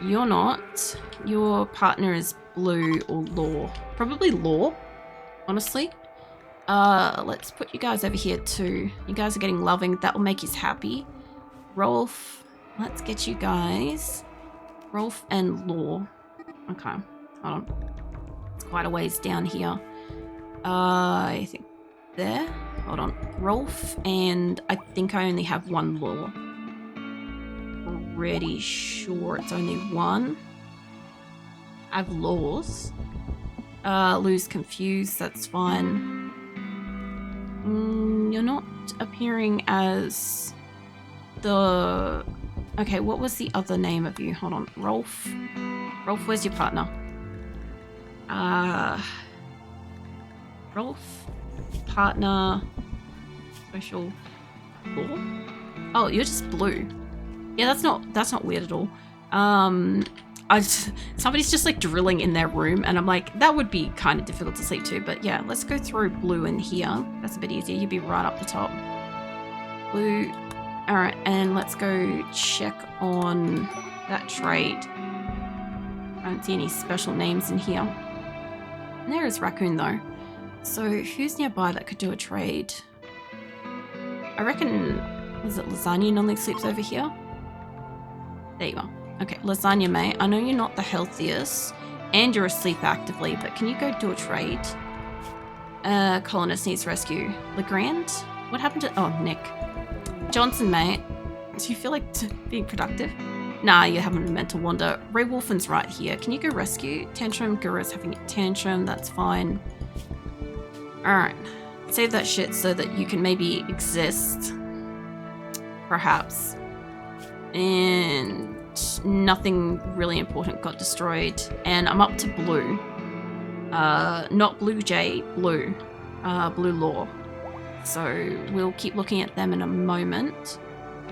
You're not. Your partner is blue or law. Probably law, honestly. Let's put you guys over here too. You guys are getting loving. That will make you happy. Rolf, let's get you guys. Rolf and law. Okay, hold on. It's quite a ways down here. I think there. Hold on. Rolf and I think I only have one law. Pretty sure it's only one. I have laws. Lou's confused, that's fine. You're not appearing as the... Okay, what was the other name of you? Hold on. Rolf. Rolf, where's your partner? Rolf. Partner. Social. Law? Oh, you're just blue. Yeah, that's not weird at all. Somebody's just like drilling in their room and I'm like, that would be kind of difficult to sleep to, but yeah, let's go through blue in here. That's a bit easier. You'd be right up the top. Blue. All right, and let's go check on that trade. I don't see any special names in here. And there is Raccoon though. So who's nearby that could do a trade? I reckon, was it Lasagna normally sleeps over here? There you are. Okay, Lasagna, mate. I know you're not the healthiest and you're asleep actively, but can you go do a trade? Colonist needs rescue. Legrand? What happened to... Oh, Nick. Johnson, mate. Do you feel like being productive? Nah, you're having a mental wander. Ray Wolfen's right here. Can you go rescue? Tantrum. Guru's having a tantrum. That's fine. Alright. Save that shit so that you can maybe exist. Perhaps. And nothing really important got destroyed. And I'm up to blue. Not Blue Jay, blue. Blue Law. So we'll keep looking at them in a moment.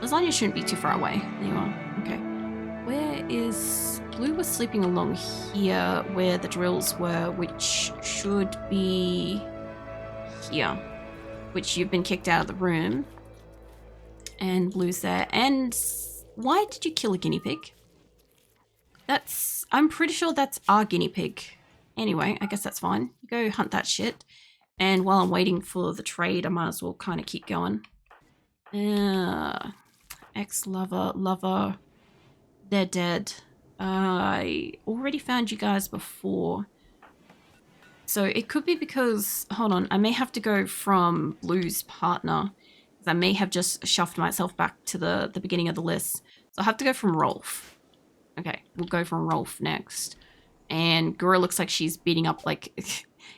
Lasagna shouldn't be too far away. There you are. Okay. Where is... Blue was sleeping along here where the drills were, which should be here. Which you've been kicked out of the room. And Blue's there. And why did you kill a guinea pig? I'm pretty sure that's our guinea pig. Anyway, I guess that's fine. Go hunt that shit. And while I'm waiting for the trade, I might as well kind of keep going. Ex-lover, lover, they're dead. I already found you guys before. So it could be because, hold on, I may have to go from Blue's partner. I may have just shoved myself back to the beginning of the list. So I'll have to go from Rolf. Okay, we'll go from Rolf next. And Gura looks like she's beating up, like,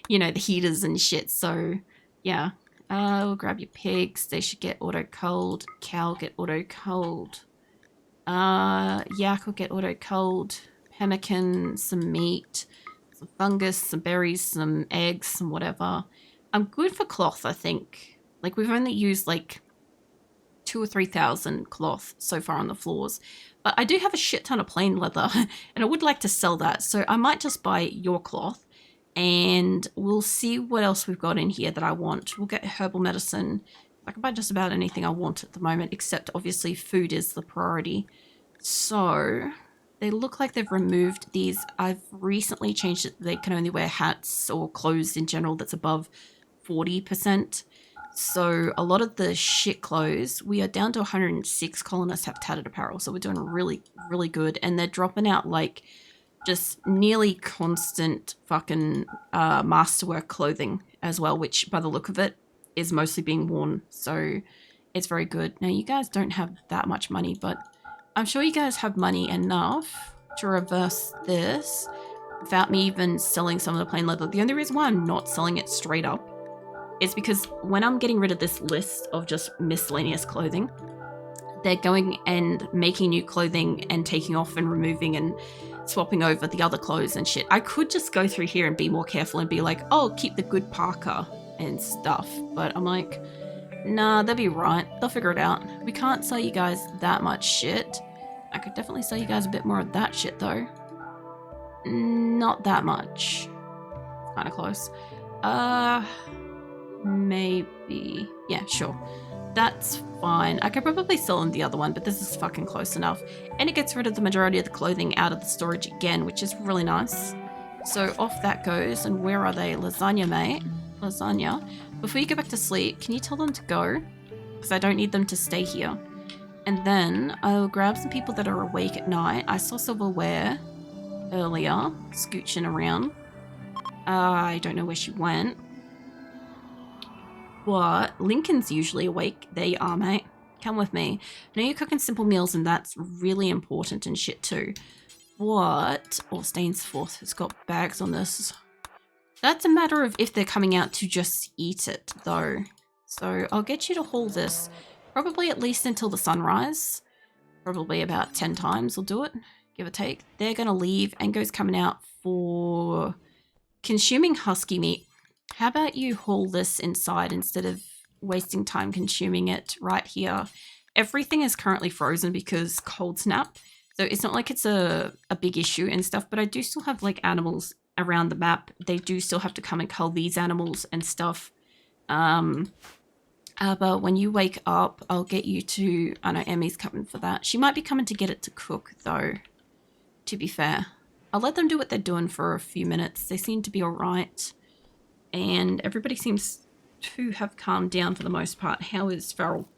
you know, the heaters and shit. So, yeah. We'll grab your pigs. They should get auto-cold. Cow get auto-cold. Yak will get auto-cold. Pemmican, some meat, some fungus, some berries, some eggs, some whatever. I'm good for cloth, I think. Like, we've only used, like, 2,000 or 3,000 cloth so far on the floors. But I do have a shit ton of plain leather, and I would like to sell that. So I might just buy your cloth, and we'll see what else we've got in here that I want. We'll get herbal medicine. I can buy just about anything I want at the moment, except, obviously, food is the priority. So, they look like they've removed these. I've recently changed it. They can only wear hats or clothes in general that's above 40%. So a lot of the shit clothes, we are down to 106 colonists have tattered apparel. So we're doing really, really good. And they're dropping out like just nearly constant fucking masterwork clothing as well, which by the look of it is mostly being worn. So it's very good. Now you guys don't have that much money, but I'm sure you guys have money enough to reverse this without me even selling some of the plain leather. The only reason why I'm not selling it straight up is because when I'm getting rid of this list of just miscellaneous clothing, they're going and making new clothing and taking off and removing and swapping over the other clothes and shit. I could just go through here and be more careful and be like, oh, keep the good parka and stuff. But I'm like, nah, they'll be right. They'll figure it out. We can't sell you guys that much shit. I could definitely sell you guys a bit more of that shit though. Not that much. Kind of close. Maybe. Yeah, sure. That's fine. I could probably sell them the other one, but this is fucking close enough. And it gets rid of the majority of the clothing out of the storage again, which is really nice. So off that goes. And where are they? Lasagna, mate. Lasagna. Before you go back to sleep, can you tell them to go? Because I don't need them to stay here. And then I'll grab some people that are awake at night. I saw Silverware earlier, scooching around. I don't know where she went. But Lincoln's usually awake. There you are, mate. Come with me. I know you're cooking simple meals, and that's really important and shit too. What? Oh, Stainsforth has got bags on this. That's a matter of if they're coming out to just eat it, though. So I'll get you to haul this. Probably at least until the sunrise. Probably about 10 times will do it, give or take. They're going to leave. Ango's coming out for consuming husky meat. How about you haul this inside instead of wasting time consuming it right here? Everything is currently frozen because cold snap. So it's not like it's a big issue and stuff, but I do still have like animals around the map. They do still have to come and cull these animals and stuff. But when you wake up, I'll get you to... I know Emmy's coming for that. She might be coming to get it to cook, though, to be fair. I'll let them do what they're doing for a few minutes. They seem to be all right. And everybody seems to have calmed down for the most part. How is Farrell?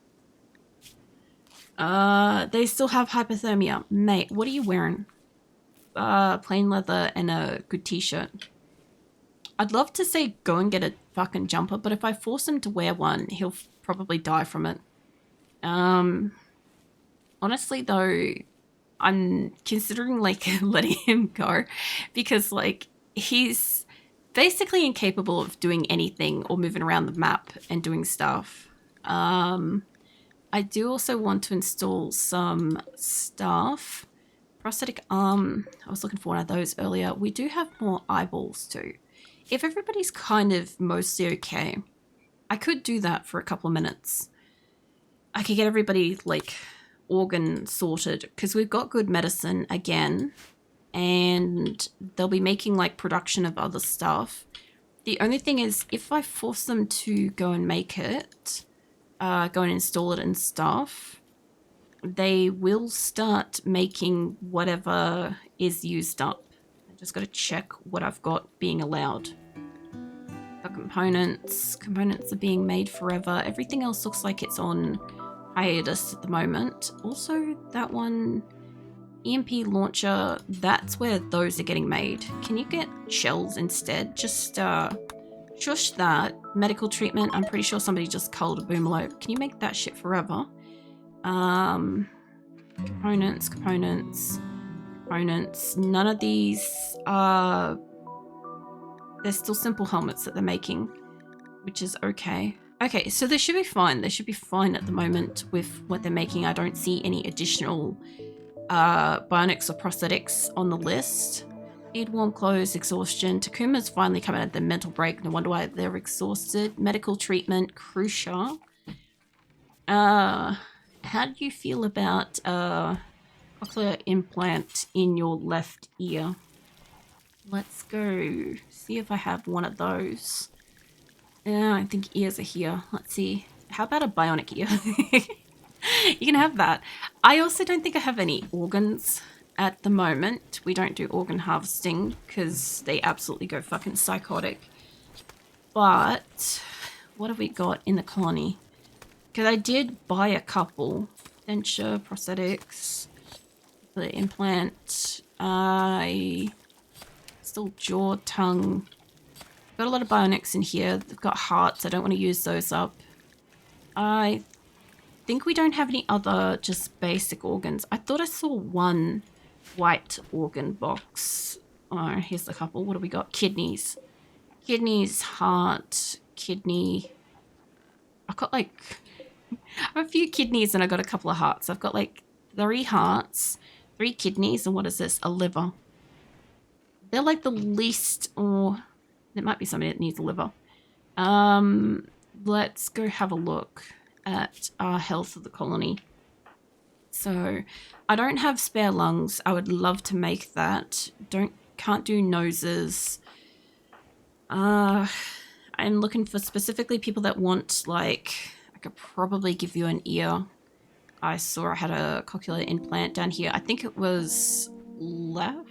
They still have hypothermia. Mate, what are you wearing? Plain leather and a good t-shirt. I'd love to say go and get a fucking jumper, but if I force him to wear one, he'll probably die from it. Honestly, though, I'm considering, like, letting him go because, like, he's basically incapable of doing anything or moving around the map and doing stuff. I do also want to install some stuff. Prosthetic arm. I was looking for one of those earlier. We do have more eyeballs, too. If everybody's kind of mostly okay, I could do that for a couple of minutes. I could get everybody, like, organ sorted, because we've got good medicine again, and they'll be making, like, production of other stuff. The only thing is, if I force them to go and make it, go and install it and stuff, they will start making whatever is used up. Just got to check what I've got being allowed. The components are being made forever. Everything else looks like it's on hiatus at the moment. Also, that one, EMP launcher, that's where those are getting made. Can you get shells instead? Just shush that. Medical treatment, I'm pretty sure somebody just culled a boomalope. Can you make that shit forever? Components. None of these are... They're still simple helmets that they're making, which is okay. Okay, so they should be fine. They should be fine at the moment with what they're making. I don't see any additional bionics or prosthetics on the list. Need warm clothes, exhaustion. Takuma's finally coming at the mental break. No wonder why they're exhausted. Medical treatment, crucial. How do you feel about cochlear implant in your left ear? Let's go see if I have one of those. I think ears are here. Let's see. How about a bionic ear? You can have that. I also don't think I have any organs at the moment. We don't do organ harvesting because they absolutely go fucking psychotic. But what have we got in the colony? Because I did buy a couple. Denture, prosthetics, the implant. Still jaw, tongue. Got a lot of bionics in here. They've got hearts. I don't want to use those up. I think we don't have any other just basic organs. I thought I saw one white organ box. Oh, here's a couple. What do we got? Kidneys. Kidneys, heart, kidney. I've got like... I have a few kidneys and I got a couple of hearts. I've got like 3 hearts, 3 kidneys, and what is this? A liver. They're like the least... or there might be somebody that needs a liver. Let's go have a look at our health of the colony. So, I don't have spare lungs. I would love to make that. Can't do noses. I'm looking for specifically people that want, like, I could probably give you an ear. I saw I had a cochlear implant down here. I think it was left.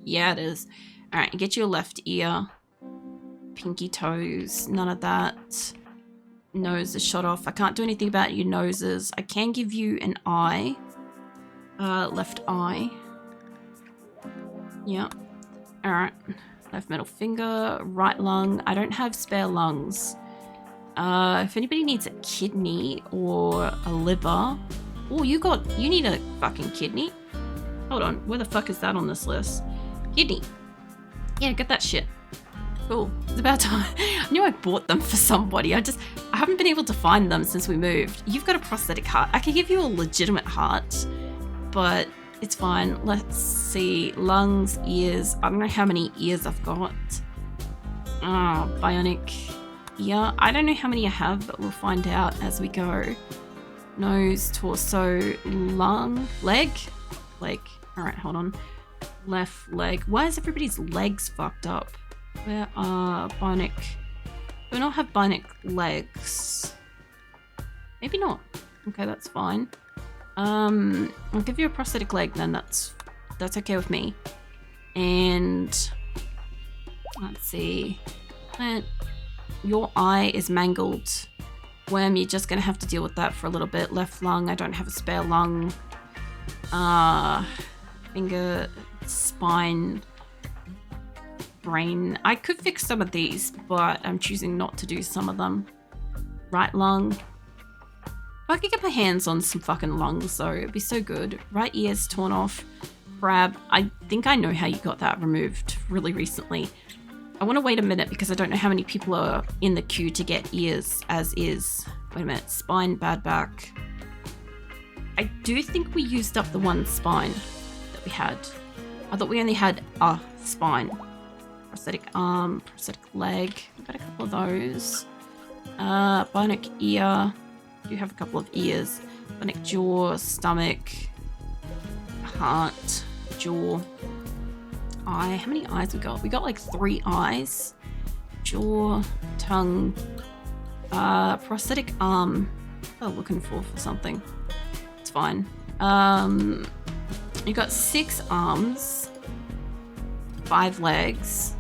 Yeah, it is. All right, get you a left ear. Pinky toes, none of that. Nose is shot off. I can't do anything about your noses. I can give you an eye. Left eye. Yeah. All right. Left middle finger, right lung. I don't have spare lungs. If anybody needs a kidney or a liver. Oh, you need a fucking kidney. Hold on, where the fuck is that on this list? Kidney. Yeah, get that shit. Cool. It's about time. I knew I bought them for somebody. I haven't been able to find them since we moved. You've got a prosthetic heart. I could give you a legitimate heart, but it's fine. Let's see. Lungs, ears. I don't know how many ears I've got. Bionic ear. I don't know how many I have, but we'll find out as we go. Nose, torso, lung, leg. Leg. Alright, hold on. Left leg. Why is everybody's legs fucked up? Where are bionic? Do I not have bionic legs? Maybe not. Okay, that's fine. I'll give you a prosthetic leg then. That's okay with me. And let's see. Your eye is mangled. Worm, you're just gonna have to deal with that for a little bit. Left lung, I don't have a spare lung. Finger, spine, brain. I could fix some of these, but I'm choosing not to do some of them. Right lung. If I could get my hands on some fucking lungs though, it'd be so good. Right ear's torn off. Crab. I think I know how you got that removed really recently. I want to wait a minute because I don't know how many people are in the queue to get ears as is. Wait a minute. Spine, bad back. I do think we used up the one spine that we had. I thought we only had a spine. Prosthetic arm, prosthetic leg. We've got a couple of those. Bionic ear. Do have a couple of ears. Bionic jaw, stomach, heart, jaw, eye. How many eyes we got? We got like 3 eyes. Jaw, tongue, prosthetic arm. What am I looking for something? It's fine. You got 6 arms, 5 legs.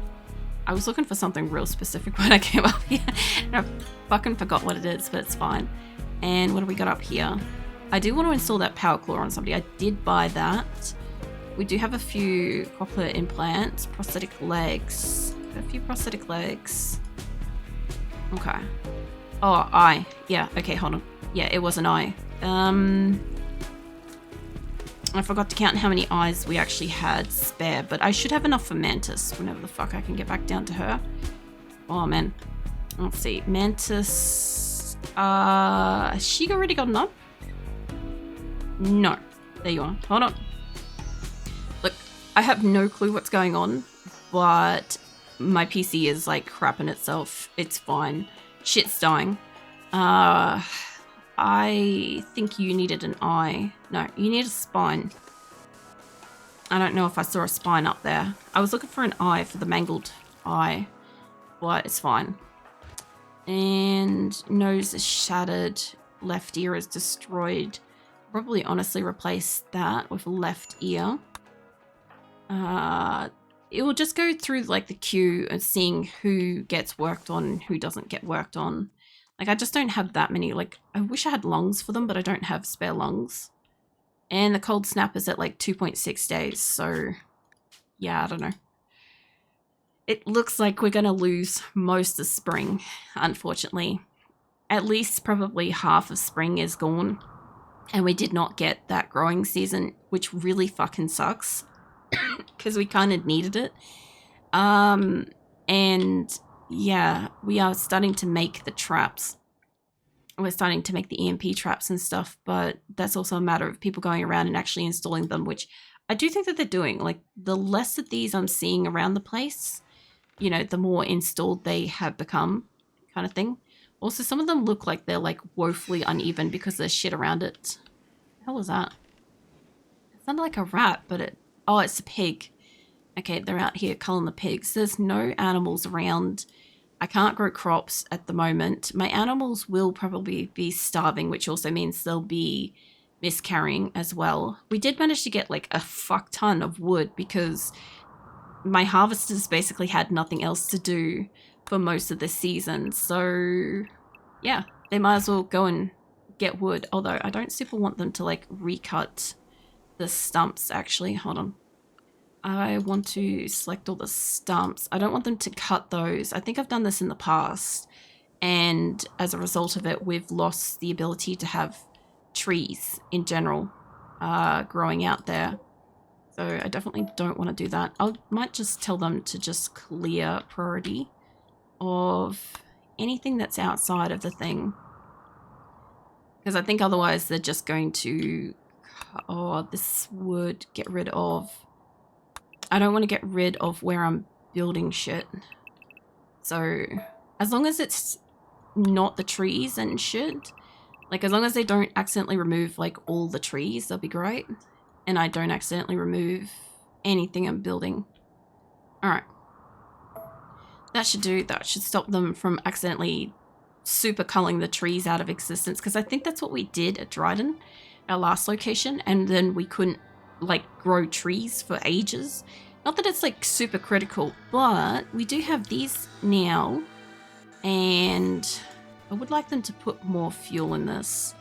I was looking for something real specific when I came up here. And I fucking forgot what it is, but it's fine. And what do we got up here? I do want to install that power claw on somebody. I did buy that. We do have a few cochlear implants, prosthetic legs. A few prosthetic legs. Okay. Oh, eye. Yeah, okay, hold on. Yeah, it was an eye. I forgot to count how many eyes we actually had spare, but I should have enough for Mantis whenever the fuck I can get back down to her. Oh, man. Let's see. Mantis. Has she already gotten up? No. There you are. Hold on. Look, I have no clue what's going on, but my PC is like crapping itself. It's fine. Shit's dying. I think you needed an eye. No, you need a spine. I don't know if I saw a spine up there. I was looking for an eye for the mangled eye, but it's fine. And nose is shattered. Left ear is destroyed. Probably honestly replace that with left ear. It will just go through like the queue and seeing who gets worked on and who doesn't get worked on. Like I just don't have that many. Like I wish I had lungs for them, but I don't have spare lungs. And the cold snap is at like 2.6 days. So yeah, I don't know. It looks like we're going to lose most of spring, unfortunately. At least probably half of spring is gone. And we did not get that growing season, which really fucking sucks. Because we kind of needed it. And yeah, we are starting to make the traps. We're starting to make the EMP traps and stuff, but that's also a matter of people going around and actually installing them, which I do think that they're doing. Like, the less of these I'm seeing around the place, you know, the more installed they have become, kind of thing. Also, some of them look like they're, like, woefully uneven because there's shit around it. What the hell was that? It sounded like a rat, but it... Oh, it's a pig. Okay, they're out here culling the pigs. There's no animals around I can't grow crops at the moment. My animals will probably be starving, which also means they'll be miscarrying as well. We did manage to get like a fuck ton of wood because my harvesters basically had nothing else to do for most of the season. So yeah, they might as well go and get wood. Although I don't super want them to like recut the stumps actually. Hold on. I want to select all the stumps. I don't want them to cut those. I think I've done this in the past. And as a result of it, we've lost the ability to have trees in general growing out there. So I definitely don't want to do that. I might just tell them to just clear priority of anything that's outside of the thing. Because I think otherwise they're just going to... Oh, this would get rid of... I don't want to get rid of where I'm building shit. So as long as it's not the trees and shit, like as long as they don't accidentally remove like all the trees, that'll be great. And I don't accidentally remove anything I'm building. All right. That should do. That should stop them from accidentally super culling the trees out of existence. Because I think that's what we did at Dryden, our last location. And then we couldn't like grow trees for ages. Not that it's like super critical, but we do have these now. And I would like them to put more fuel in this.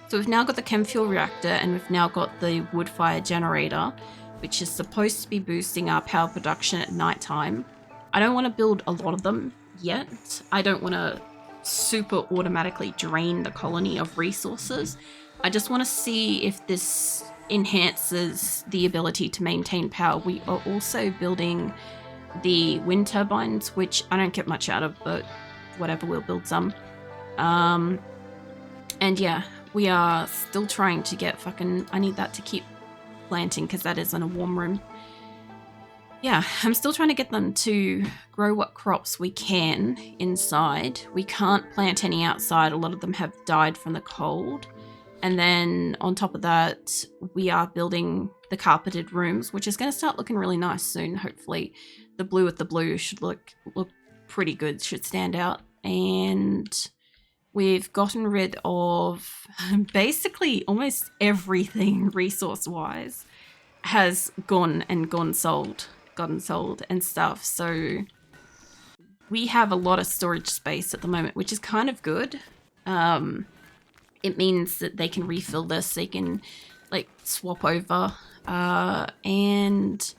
So we've now got the chem fuel reactor and we've now got the wood fire generator, which is supposed to be boosting our power production at nighttime. I don't want to build a lot of them yet. I don't want to super automatically drain the colony of resources. I just want to see if this enhances the ability to maintain power. We are also building the wind turbines, which I don't get much out of, but whatever, we'll build some. And yeah, we are still trying to get fucking... I need that to keep planting because that is in a warm room. Yeah, I'm still trying to get them to grow what crops we can inside. We can't plant any outside. A lot of them have died from the cold. And then on top of that, we are building the carpeted rooms, which is going to start looking really nice soon, hopefully. The blue with the blue should look pretty good, should stand out. And we've gotten rid of basically almost everything resource-wise has gotten sold and stuff. So we have a lot of storage space at the moment, which is kind of good. It means that they can refill this, they can like swap over, and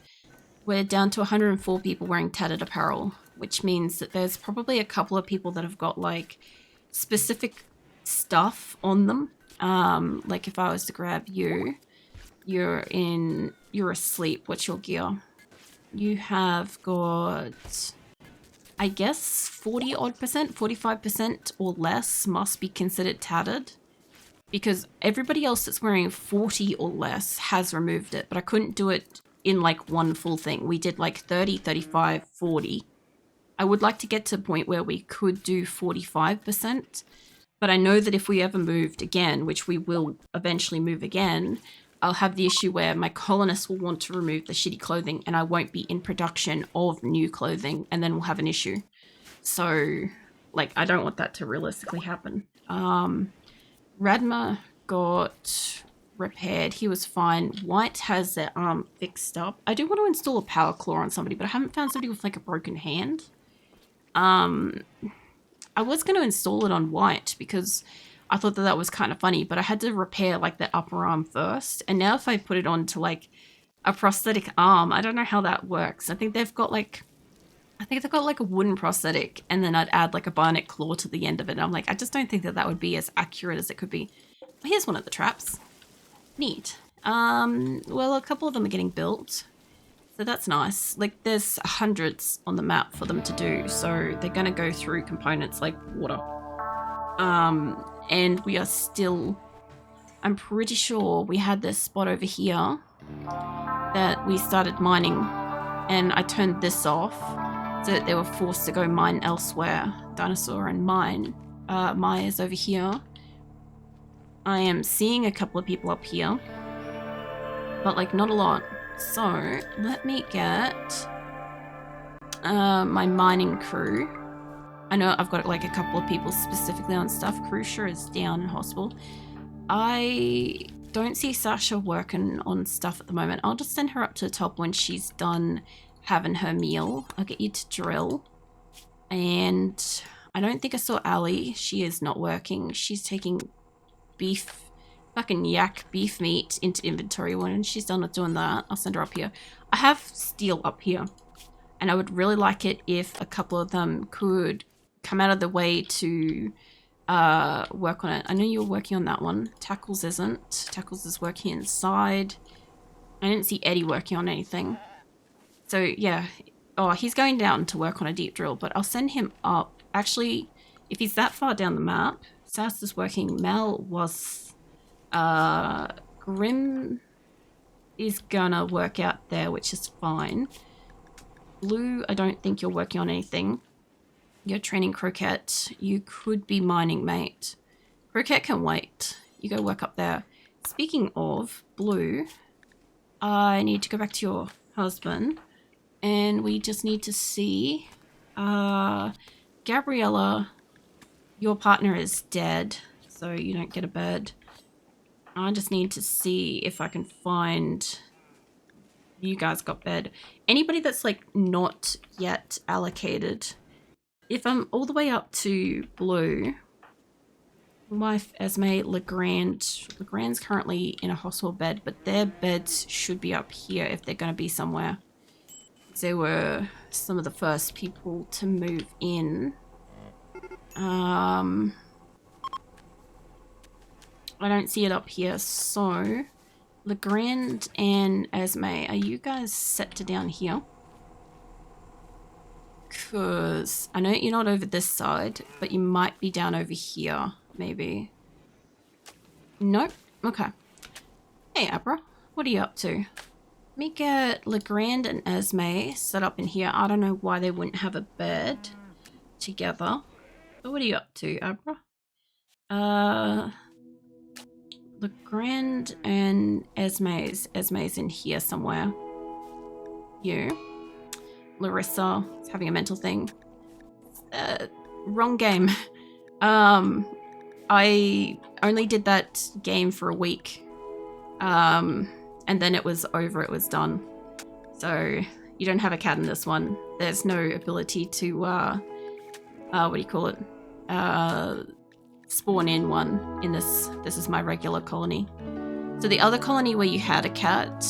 we're down to 104 people wearing tattered apparel, which means that there's probably a couple of people that have got like specific stuff on them. Like if I was to grab you, you're asleep. What's your gear? You have got, I guess 40 odd percent, 45% or less must be considered tattered. Because everybody else that's wearing 40 or less has removed it, but I couldn't do it in like one full thing. We did like 30, 35, 40. I would like to get to a point where we could do 45%, but I know that if we ever moved again, which we will eventually move again, I'll have the issue where my colonists will want to remove the shitty clothing and I won't be in production of new clothing, and then we'll have an issue. So, like, I don't want that to realistically happen. Radma got repaired. He was fine. White has their arm fixed up. I do want to install a power claw on somebody, but I haven't found somebody with like a broken hand. I was going to install it on White because I thought that was kind of funny, but I had to repair like the upper arm first. And now if I put it onto like a prosthetic arm, I don't know how that works. I think they've got like a wooden prosthetic, and then I'd add like a bionic claw to the end of it. And I'm like, I just don't think that would be as accurate as it could be. Well, here's one of the traps. Neat. Well, a couple of them are getting built, so that's nice. Like, there's hundreds on the map for them to do, so they're gonna go through components like water. And we are still... I'm pretty sure we had this spot over here that we started mining, and I turned this off so that they were forced to go mine elsewhere. Dinosaur and mine. Maya's over here. I am seeing a couple of people up here, but like not a lot. So let me get my mining crew I know I've got like a couple of people specifically on stuff. Crucia is down in hospital. I don't see Sasha working on stuff at the moment. I'll just send her up to the top when she's done having her meal. I'll get you to drill. And I don't think I saw Ali. She is not working. She's taking fucking yak beef meat into inventory. When she's done with doing that, I'll send her up here. I have steel up here. And I would really like it if a couple of them could come out of the way to work on it. I know you're working on that one. Tackles isn't. Tackles is working inside. I didn't see Eddie working on anything. So yeah. Oh, he's going down to work on a deep drill, but I'll send him up. Actually, if he's that far down the map, Sass is working. Mel was Grim is gonna work out there, which is fine. Blue, I don't think you're working on anything. You're training Croquette. You could be mining, mate. Croquette can wait. You go work up there. Speaking of Blue, I need to go back to your husband. And we just need to see... Gabriella, your partner is dead. So you don't get a bed. I just need to see if I can find... You guys got bed. Anybody that's like not yet allocated... If I'm all the way up to Blue, wife Esme, Legrand's currently in a hospital bed, but their beds should be up here if they're going to be somewhere. They were some of the first people to move in. I don't see it up here, so Legrand and Esme, are you guys set to down here? Because I know you're not over this side, but you might be down over here, maybe. Nope. Okay. Hey, Abra. What are you up to? Let me get Legrand and Esme set up in here. I don't know why they wouldn't have a bed together. But what are you up to, Abra? Legrand and Esme's in here somewhere. You. Larissa is having a mental thing. Wrong game. I only did that game for a week. And then it was over, it was done. So you don't have a cat in this one. There's no ability to, what do you call it? Spawn in one in this. This is my regular colony. So the other colony where you had a cat,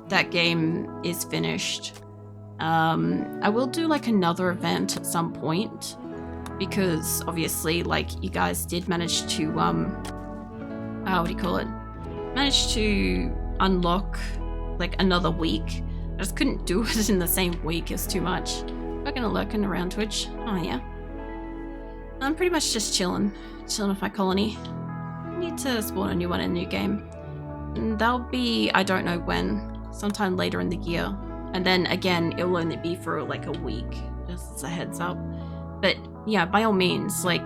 that game is finished. I will do like another event at some point because obviously like you guys did manage to what do you call it? Managed to unlock like another week. I just couldn't do it in the same week. It's too much. Not gonna lurking around Twitch. Oh yeah. I'm pretty much just chilling with my colony. I need to spawn a new one in a new game. And that'll be, I don't know when, sometime later in the year. And then again, it will only be for like a week, just as a heads up. But yeah, by all means, like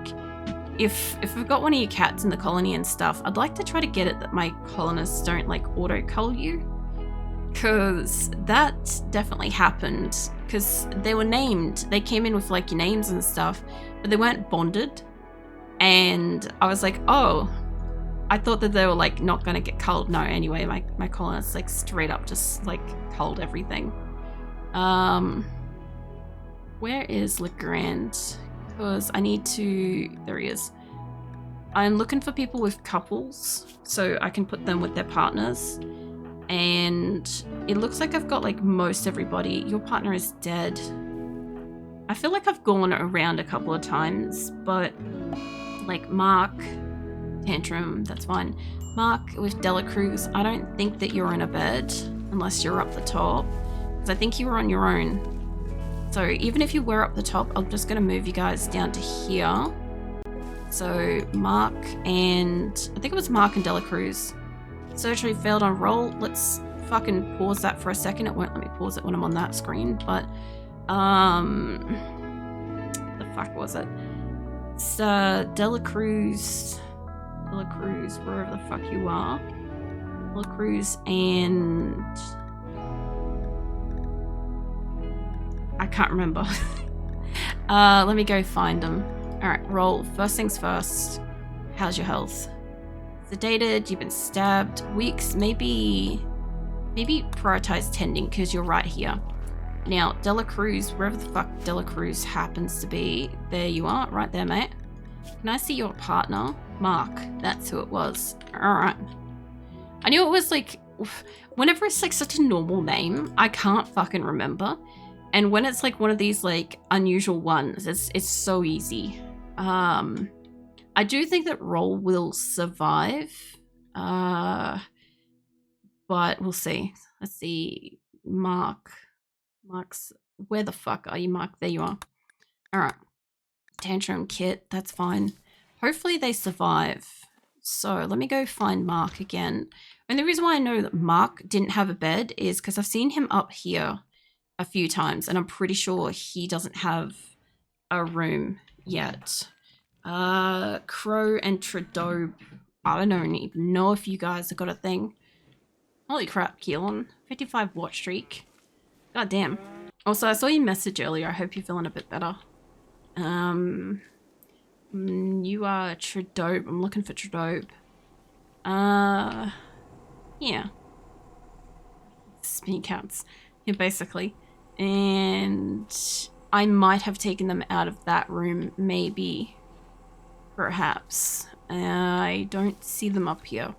if I've got one of your cats in the colony and stuff, I'd like to try to get it that my colonists don't like auto-cull you. Because that definitely happened. Because they were named, they came in with like your names and stuff, but they weren't bonded. And I was like, oh, I thought that they were like not gonna get culled. No, anyway, my colonists like straight up just like culled everything. Where is Legrand? Because I need to, there he is. I'm looking for people with couples so I can put them with their partners. And it looks like I've got like most everybody. Your partner is dead. I feel like I've gone around a couple of times, but like Mark, Tantrum, that's fine. Mark with Delacruz, I don't think that you're in a bed unless you're up the top, because I think you were on your own. So even if you were up the top, I'm just going to move you guys down to here. So Mark and, I think it was Mark and Delacruz. Surgery failed on roll. Let's fucking pause that for a second. It won't let me pause it when I'm on that screen, but the fuck was it? It's Delacruz, wherever the fuck you are. Delacruz and I can't remember. Let me go find them. Alright, roll. First things first. How's your health? Sedated, you've been stabbed. Weeks, maybe prioritize tending because you're right here. Now, Dela Cruz, wherever the fuck Dela Cruz happens to be, there you are, right there, mate. Can I see your partner? Mark, that's who it was. Alright. I knew it was like, whenever it's like such a normal name, I can't fucking remember. And when it's like one of these like unusual ones, it's so easy. I do think that Roll will survive. But we'll see. Let's see. Mark's, where the fuck are you, Mark? There you are. Alright. Tantrum kit, that's fine. Hopefully they survive. So let me go find Mark again. And the reason why I know that Mark didn't have a bed is because I've seen him up here a few times, and I'm pretty sure he doesn't have a room yet. Crow and Trudeau. I don't even know if you guys have got a thing. Holy crap, Keelan. 55 watch streak. God damn. Also, I saw your message earlier. I hope you're feeling a bit better. You are Trudeau. I'm looking for Trudeau. Yeah. Speed counts. Yeah, basically. And I might have taken them out of that room, maybe. Perhaps. I don't see them up here.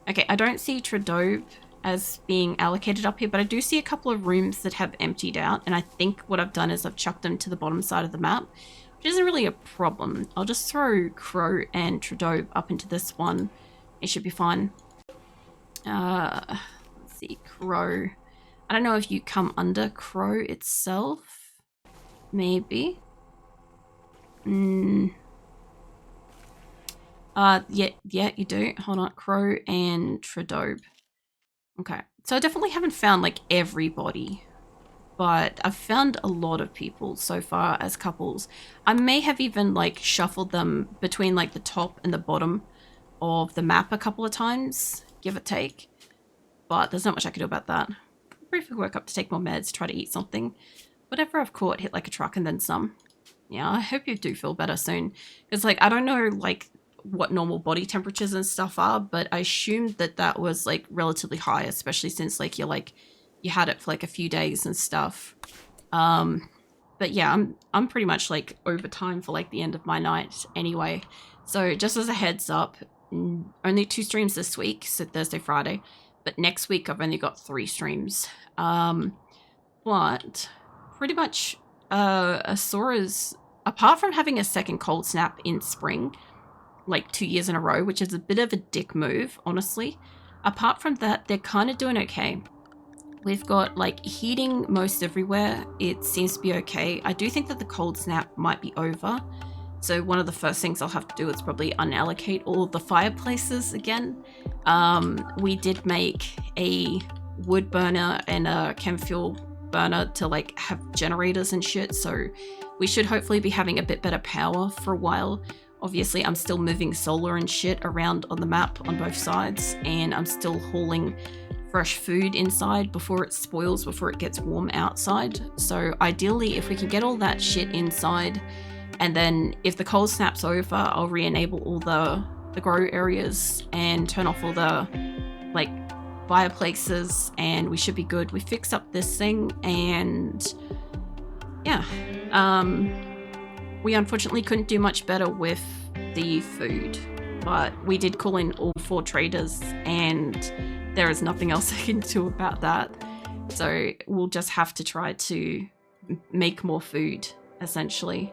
Okay, I don't see Trudeau as being allocated up here, but I do see a couple of rooms that have emptied out, and I think what I've done is I've chucked them to the bottom side of the map, which isn't really a problem. I'll just throw Crow and Trudeau up into this one. It should be fine. Let's see, Crow. I don't know if you come under Crow itself. Maybe. Yeah, you do. Hold on, Crow and Trudeau. Okay, so I definitely haven't found like everybody, but I've found a lot of people so far as couples. I may have even like shuffled them between like the top and the bottom of the map a couple of times, give or take, but there's not much I can do about that. Briefly woke up to take more meds, try to eat something. Whatever I've caught hit like a truck and then some. Yeah, I hope you do feel better soon, because like I don't know like what normal body temperatures and stuff are, but I assumed that that was like relatively high, especially since like you had it for like a few days and stuff. But yeah, I'm pretty much like over time for like the end of my night anyway. So just as a heads up, only 2 streams this week, so Thursday, Friday, but next week I've only got 3 streams. But pretty much Asora's, apart from having a second cold snap in spring, like 2 years in a row, which is a bit of a dick move, honestly. Apart from that, they're kind of doing okay. We've got like heating most everywhere. It seems to be okay. I do think that the cold snap might be over. So one of the first things I'll have to do is probably unallocate all of the fireplaces again. We did make a wood burner and a chem fuel burner to like have generators and shit. So we should hopefully be having a bit better power for a while. Obviously, I'm still moving solar and shit around on the map on both sides, and I'm still hauling fresh food inside before it spoils, before it gets warm outside. So ideally, if we can get all that shit inside, and then if the cold snap's over, I'll re-enable all the grow areas and turn off all the like fireplaces, and we should be good. We fix up this thing, and yeah. We unfortunately couldn't do much better with the food, but we did call in all 4 traders, and there is nothing else I can do about that. So we'll just have to try to make more food, essentially.